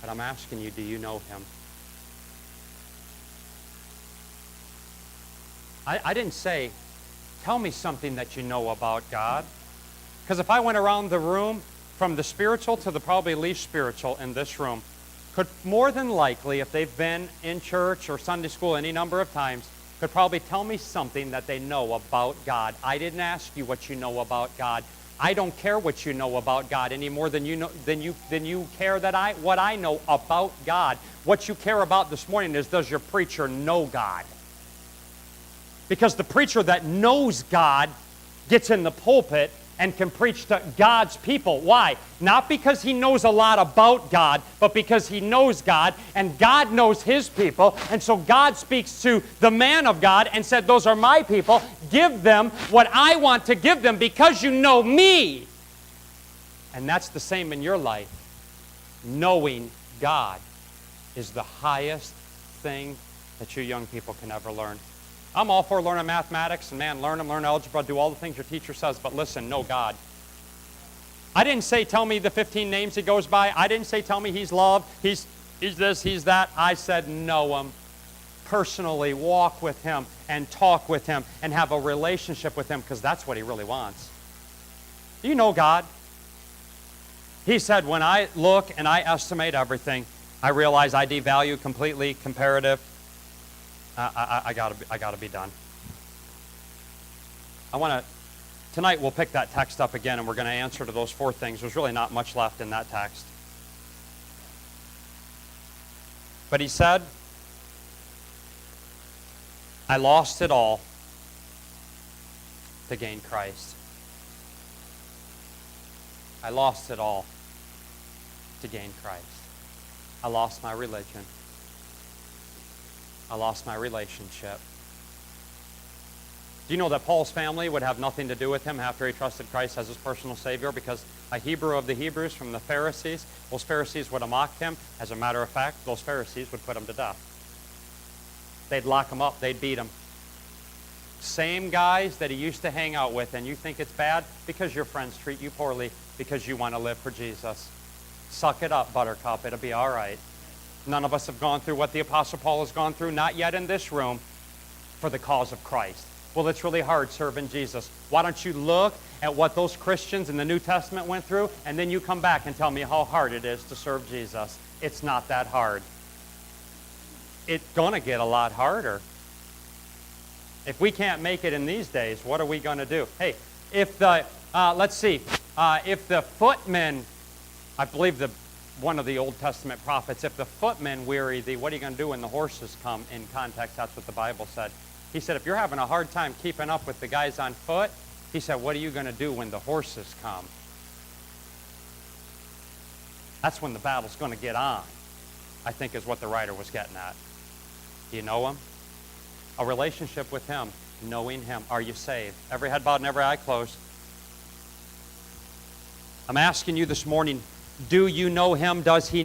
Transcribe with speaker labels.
Speaker 1: But I'm asking you, do you know him? I didn't say, tell me something that you know about God. Because if I went around the room, from the spiritual to the probably least spiritual in this room, could more than likely, if they've been in church or Sunday school any number of times, could probably tell me something that they know about God. I didn't ask you what you know about God. I don't care what you know about God any more than you care that what I know about God. What you care about this morning is, does your preacher know God? Because the preacher that knows God gets in the pulpit and can preach to God's people. Why? Not because he knows a lot about God, but because he knows God, and God knows his people. And so God speaks to the man of God and said, those are my people. Give them what I want to give them because you know me. And that's the same in your life. Knowing God is the highest thing that you young people can ever learn. I'm all for learning mathematics, and man, learn algebra, do all the things your teacher says, but listen, know God. I didn't say tell me the 15 names he goes by. I didn't say tell me he's love, he's this, he's that. I said know him. Personally walk with him and talk with him and have a relationship with him, because that's what he really wants. Do you know God? He said, when I look and I estimate everything, I realize I devalue completely comparative. I gotta be done. Tonight we'll pick that text up again, and we're going to answer to those 4 things. There's really not much left in that text. But he said, I lost it all to gain Christ. I lost it all to gain Christ. I lost my religion. I lost my relationship. Do you know that Paul's family would have nothing to do with him after he trusted Christ as his personal Savior? Because a Hebrew of the Hebrews from the Pharisees, those Pharisees would have mocked him. As a matter of fact, those Pharisees would put him to death. They'd lock him up. They'd beat him. Same guys that he used to hang out with, and you think it's bad because your friends treat you poorly because you want to live for Jesus. Suck it up, Buttercup. It'll be all right. None of us have gone through what the Apostle Paul has gone through, not yet in this room, for the cause of Christ. Well, it's really hard serving Jesus. Why don't you look at what those Christians in the New Testament went through, and then you come back and tell me how hard it is to serve Jesus. It's not that hard. It's going to get a lot harder. If we can't make it in these days, what are we going to do? Hey, if the, if the footmen, I believe one of the Old Testament prophets, if the footmen weary thee, what are you going to do when the horses come? In context, that's what the Bible said. He said, if you're having a hard time keeping up with the guys on foot, he said, what are you going to do when the horses come? That's when the battle's going to get on, I think is what the writer was getting at. Do you know him? A relationship with him, knowing him. Are you saved? Every head bowed and every eye closed. I'm asking you this morning, do you know him? Does he